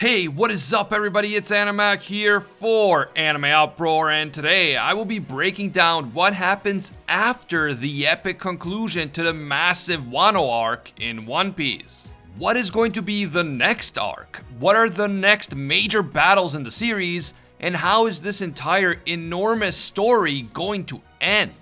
Hey, what is up everybody? It's Animac here for Anime Uproar, and today I will be breaking down what happens after the epic conclusion to the massive Wano arc in One Piece. What is going to be the next arc? What are the next major battles in the series? And how is this entire enormous story going to end?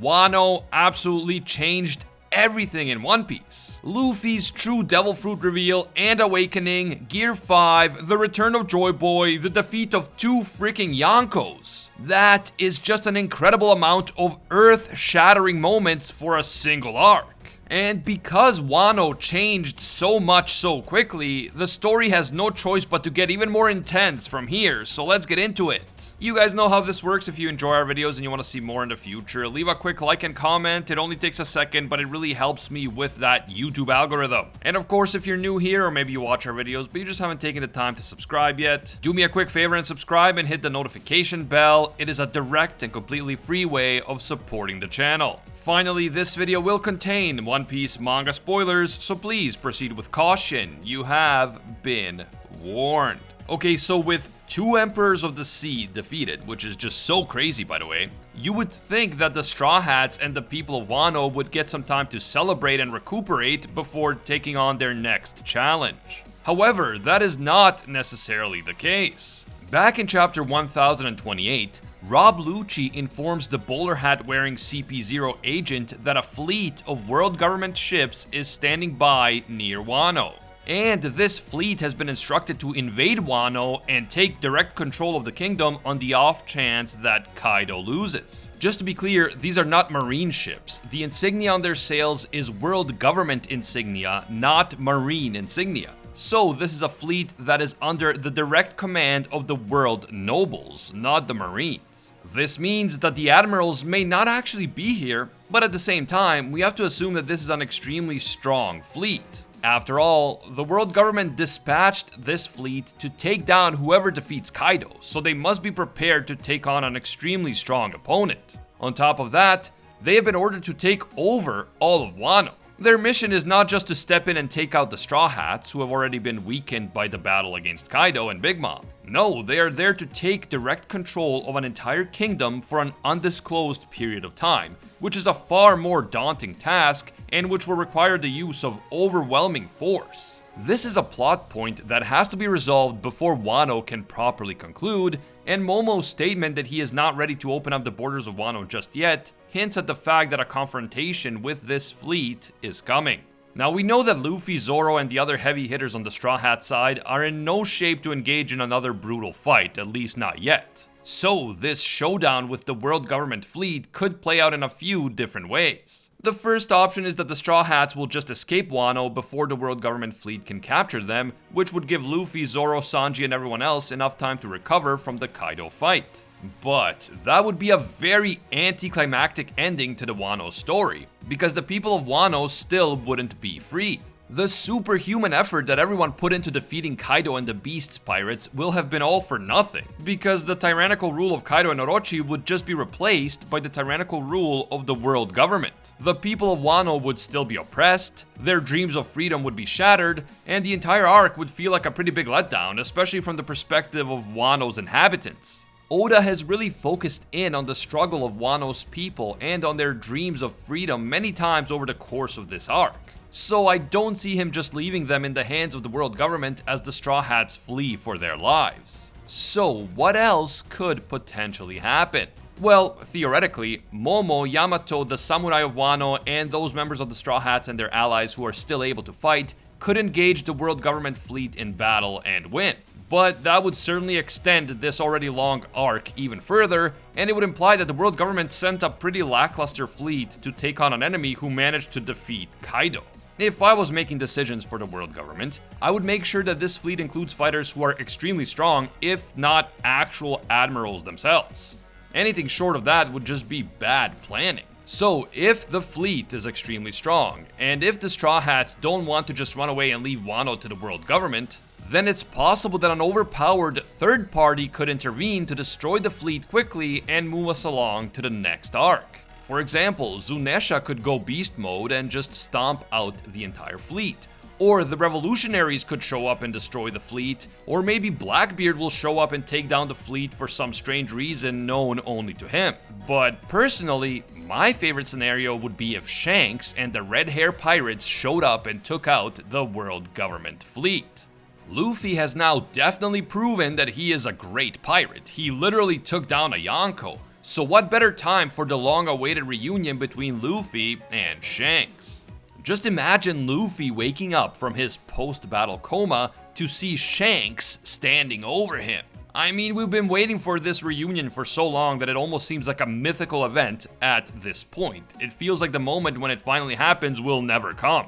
Wano absolutely changed everything in One Piece. Luffy's true Devil Fruit reveal and awakening, Gear 5, the return of Joy Boy, the defeat of two freaking Yonkos. That is just an incredible amount of earth-shattering moments for a single arc. And because Wano changed so much so quickly, the story has no choice but to get even more intense from here, so let's get into it. You guys know how this works. If you enjoy our videos and you want to see more in the future, leave a quick like and comment. It only takes a second, but it really helps me with that YouTube algorithm. And of course, if you're new here, or maybe you watch our videos, but you just haven't taken the time to subscribe yet, do me a quick favor and subscribe and hit the notification bell. It is a direct and completely free way of supporting the channel. Finally, this video will contain One Piece manga spoilers, so please proceed with caution. You have been warned. Okay, so with two Emperors of the Sea defeated, which is just so crazy by the way, you would think that the Straw Hats and the people of Wano would get some time to celebrate and recuperate before taking on their next challenge. However, that is not necessarily the case. Back in chapter 1028, Rob Lucci informs the bowler hat wearing CP0 agent that a fleet of world government ships is standing by near Wano. And this fleet has been instructed to invade Wano and take direct control of the kingdom on the off chance that Kaido loses. Just to be clear, these are not marine ships. The insignia on their sails is world government insignia, not marine insignia. So this is a fleet that is under the direct command of the world nobles, not the marines. This means that the admirals may not actually be here, but at the same time, we have to assume that this is an extremely strong fleet. After all, the world government dispatched this fleet to take down whoever defeats Kaido, so they must be prepared to take on an extremely strong opponent. On top of that, they have been ordered to take over all of Wano. Their mission is not just to step in and take out the Straw Hats, who have already been weakened by the battle against Kaido and Big Mom. No, they are there to take direct control of an entire kingdom for an undisclosed period of time, which is a far more daunting task and which will require the use of overwhelming force. This is a plot point that has to be resolved before Wano can properly conclude, and Momo's statement that he is not ready to open up the borders of Wano just yet hints at the fact that a confrontation with this fleet is coming. Now we know that Luffy, Zoro, and the other heavy hitters on the Straw Hat side are in no shape to engage in another brutal fight, at least not yet. So this showdown with the world government fleet could play out in a few different ways. The first option is that the Straw Hats will just escape Wano before the world government fleet can capture them, which would give Luffy, Zoro, Sanji, and everyone else enough time to recover from the Kaido fight. But that would be a very anticlimactic ending to the Wano story, because the people of Wano still wouldn't be free. The superhuman effort that everyone put into defeating Kaido and the Beast's pirates will have been all for nothing, because the tyrannical rule of Kaido and Orochi would just be replaced by the tyrannical rule of the world government. The people of Wano would still be oppressed, their dreams of freedom would be shattered, and the entire arc would feel like a pretty big letdown, especially from the perspective of Wano's inhabitants. Oda has really focused in on the struggle of Wano's people and on their dreams of freedom many times over the course of this arc. So I don't see him just leaving them in the hands of the world government as the Straw Hats flee for their lives. So what else could potentially happen? Well, theoretically, Momo, Yamato, the samurai of Wano, and those members of the Straw Hats and their allies who are still able to fight could engage the world government fleet in battle and win. But that would certainly extend this already long arc even further, and it would imply that the world government sent a pretty lackluster fleet to take on an enemy who managed to defeat Kaido. If I was making decisions for the world government, I would make sure that this fleet includes fighters who are extremely strong, if not actual admirals themselves. Anything short of that would just be bad planning. So if the fleet is extremely strong, and if the Straw Hats don't want to just run away and leave Wano to the world government, then it's possible that an overpowered third party could intervene to destroy the fleet quickly and move us along to the next arc. For example, Zunesha could go beast mode and just stomp out the entire fleet. Or the revolutionaries could show up and destroy the fleet, or maybe Blackbeard will show up and take down the fleet for some strange reason known only to him. But personally, my favorite scenario would be if Shanks and the red hair pirates showed up and took out the world government fleet. Luffy has now definitely proven that he is a great pirate. He literally took down a Yonko. So what better time for the long-awaited reunion between Luffy and Shanks? Just imagine Luffy waking up from his post-battle coma to see Shanks standing over him. I mean, we've been waiting for this reunion for so long that it almost seems like a mythical event at this point. It feels like the moment when it finally happens will never come.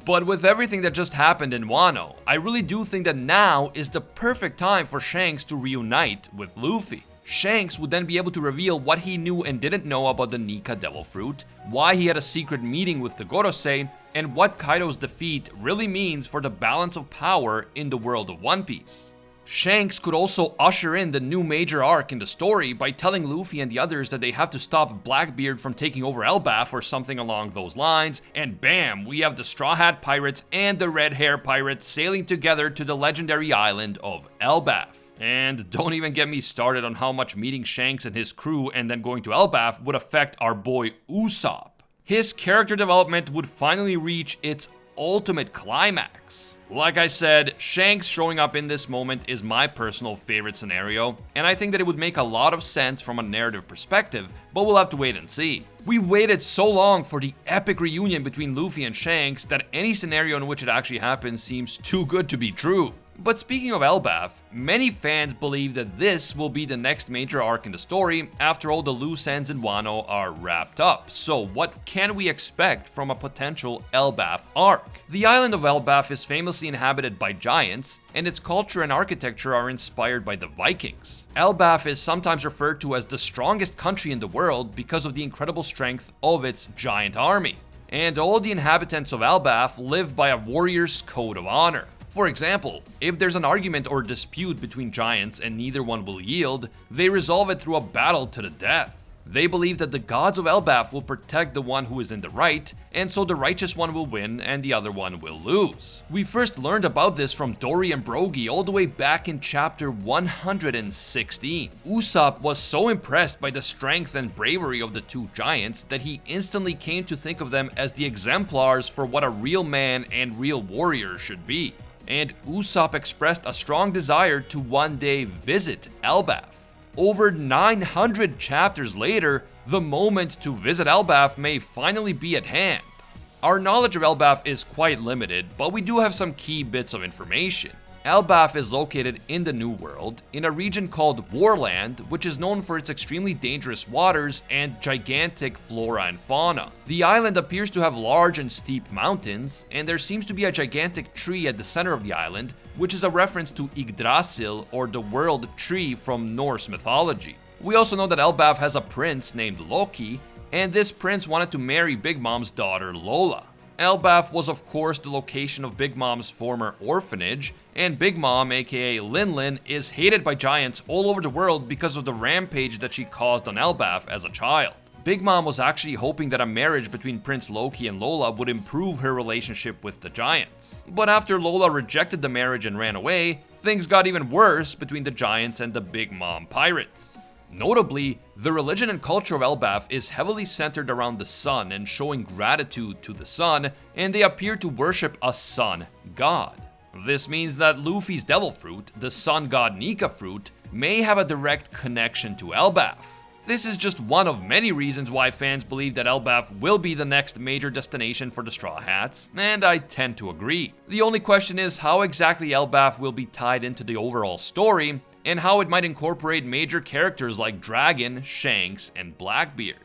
But with everything that just happened in Wano, I really do think that now is the perfect time for Shanks to reunite with Luffy. Shanks would then be able to reveal what he knew and didn't know about the Nika Devil Fruit, why he had a secret meeting with the Gorosei, and what Kaido's defeat really means for the balance of power in the world of One Piece. Shanks could also usher in the new major arc in the story by telling Luffy and the others that they have to stop Blackbeard from taking over Elbaf or something along those lines, and bam, we have the Straw Hat Pirates and the Red Hair Pirates sailing together to the legendary island of Elbaf. And don't even get me started on how much meeting Shanks and his crew and then going to Elbaf would affect our boy Usopp. His character development would finally reach its ultimate climax. Like I said, Shanks showing up in this moment is my personal favorite scenario, and I think that it would make a lot of sense from a narrative perspective, but we'll have to wait and see. We waited so long for the epic reunion between Luffy and Shanks that any scenario in which it actually happens seems too good to be true. But speaking of Elbaf, many fans believe that this will be the next major arc in the story after all the loose ends in Wano are wrapped up. So what can we expect from a potential Elbaf arc? The island of Elbaf is famously inhabited by giants, and its culture and architecture are inspired by the Vikings. Elbaf is sometimes referred to as the strongest country in the world because of the incredible strength of its giant army. And all the inhabitants of Elbaf live by a warrior's code of honor. For example, if there's an argument or dispute between giants and neither one will yield, they resolve it through a battle to the death. They believe that the gods of Elbaf will protect the one who is in the right, and so the righteous one will win and the other one will lose. We first learned about this from Dory and Brogy all the way back in chapter 116. Usopp was so impressed by the strength and bravery of the two giants that he instantly came to think of them as the exemplars for what a real man and real warrior should be. And Usopp expressed a strong desire to one day visit Elbaf. Over 900 chapters later, the moment to visit Elbaf may finally be at hand. Our knowledge of Elbaf is quite limited, but we do have some key bits of information. Elbaf is located in the New World, in a region called Warland, which is known for its extremely dangerous waters and gigantic flora and fauna. The island appears to have large and steep mountains, and there seems to be a gigantic tree at the center of the island, which is a reference to Yggdrasil, or the world tree from Norse mythology. We also know that Elbaf has a prince named Loki, and this prince wanted to marry Big Mom's daughter Lola. Elbaf was of course the location of Big Mom's former orphanage, and Big Mom, aka Lin Lin, is hated by giants all over the world because of the rampage that she caused on Elbaf as a child. Big Mom was actually hoping that a marriage between Prince Loki and Lola would improve her relationship with the giants. But after Lola rejected the marriage and ran away, things got even worse between the giants and the Big Mom pirates. Notably, the religion and culture of Elbaf is heavily centered around the sun and showing gratitude to the sun, and they appear to worship a sun god. This means that Luffy's devil fruit, the sun god Nika fruit, may have a direct connection to Elbaf. This is just one of many reasons why fans believe that Elbaf will be the next major destination for the Straw Hats, and I tend to agree. The only question is how exactly Elbaf will be tied into the overall story, and how it might incorporate major characters like Dragon, Shanks, and Blackbeard.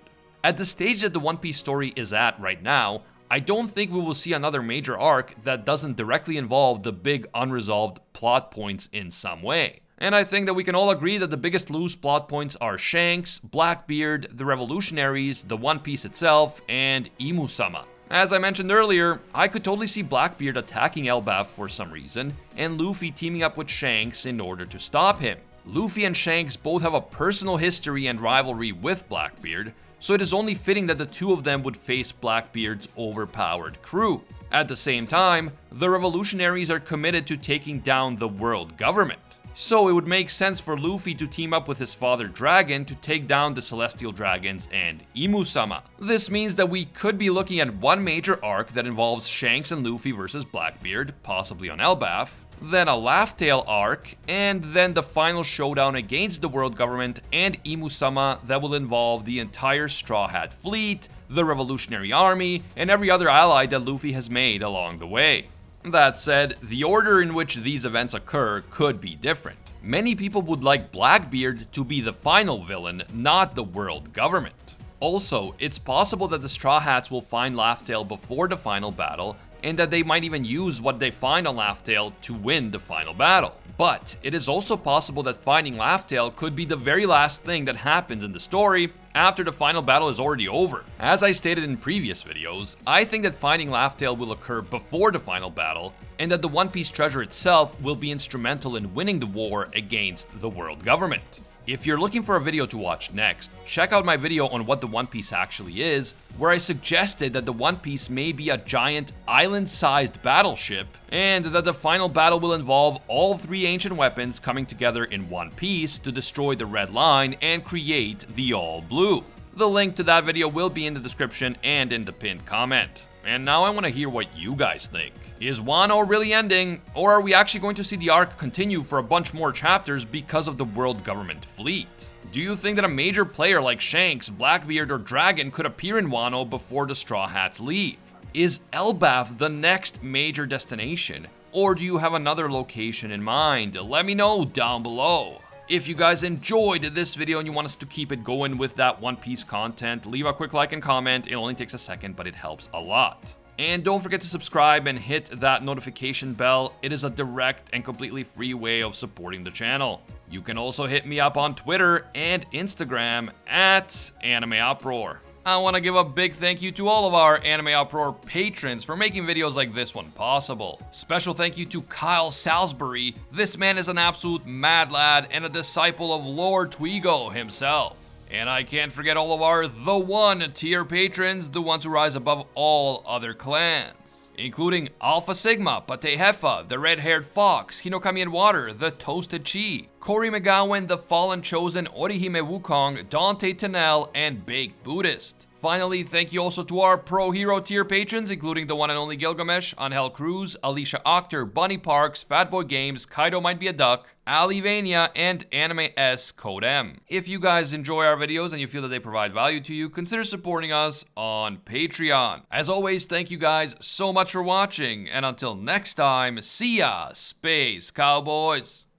At the stage that the One Piece story is at right now, I don't think we will see another major arc that doesn't directly involve the big unresolved plot points in some way. And I think that we can all agree that the biggest loose plot points are Shanks, Blackbeard, the Revolutionaries, the One Piece itself, and Imu-sama. As I mentioned earlier, I could totally see Blackbeard attacking Elbaf for some reason, and Luffy teaming up with Shanks in order to stop him. Luffy and Shanks both have a personal history and rivalry with Blackbeard, so it is only fitting that the two of them would face Blackbeard's overpowered crew. At the same time, the revolutionaries are committed to taking down the world government. So it would make sense for Luffy to team up with his father Dragon to take down the Celestial Dragons and Imu-sama. This means that we could be looking at one major arc that involves Shanks and Luffy versus Blackbeard, possibly on Elbaf, then a Laugh Tale arc, and then the final showdown against the world government and Imu-sama that will involve the entire Straw Hat fleet, the Revolutionary Army, and every other ally that Luffy has made along the way. That said, the order in which these events occur could be different. Many people would like Blackbeard to be the final villain, not the world government. Also, it's possible that the Straw Hats will find Laugh Tale before the final battle, and that they might even use what they find on Laugh Tale to win the final battle. But it is also possible that finding Laugh Tale could be the very last thing that happens in the story after the final battle is already over. As I stated in previous videos, I think that finding Laugh Tale will occur before the final battle, and that the One Piece treasure itself will be instrumental in winning the war against the world government. If you're looking for a video to watch next, check out my video on what the One Piece actually is, where I suggested that the One Piece may be a giant island-sized battleship, and that the final battle will involve all three ancient weapons coming together in one piece to destroy the Red Line and create the All Blue. The link to that video will be in the description and in the pinned comment. And now I want to hear what you guys think. Is Wano really ending, or are we actually going to see the arc continue for a bunch more chapters because of the world government fleet? Do you think that a major player like Shanks, Blackbeard, or Dragon could appear in Wano before the Straw Hats leave? Is Elbaf the next major destination, or do you have another location in mind? Let me know down below. If you guys enjoyed this video and you want us to keep it going with that One Piece content, leave a quick like and comment. It only takes a second, but it helps a lot. And don't forget to subscribe and hit that notification bell. It is a direct and completely free way of supporting the channel. You can also hit me up on Twitter and Instagram at Anime Uproar. I want to give a big thank you to all of our Anime Uproar patrons for making videos like this one possible. Special thank you to Kyle Salisbury. This man is an absolute mad lad and a disciple of Lord Twigo himself. And I can't forget all of our The One tier patrons, the ones who rise above all other clans, including Alpha Sigma, Pate Hefa, the Red-Haired Fox, Hinokami and Water, the Toasted Chi, Cory McGowan, the Fallen Chosen, Orihime Wukong, Dante Tennell, and Baked Buddhist. Finally, thank you also to our Pro Hero tier patrons, including the one and only Gilgamesh, Angel Cruz, Alicia Octor, Bunny Parks, Fatboy Games, Kaido Might Be a Duck, Ali Vania, and Anime S Code M. If you guys enjoy our videos and you feel that they provide value to you, consider supporting us on Patreon. As always, thank you guys so much for watching, and until next time, see ya, Space Cowboys!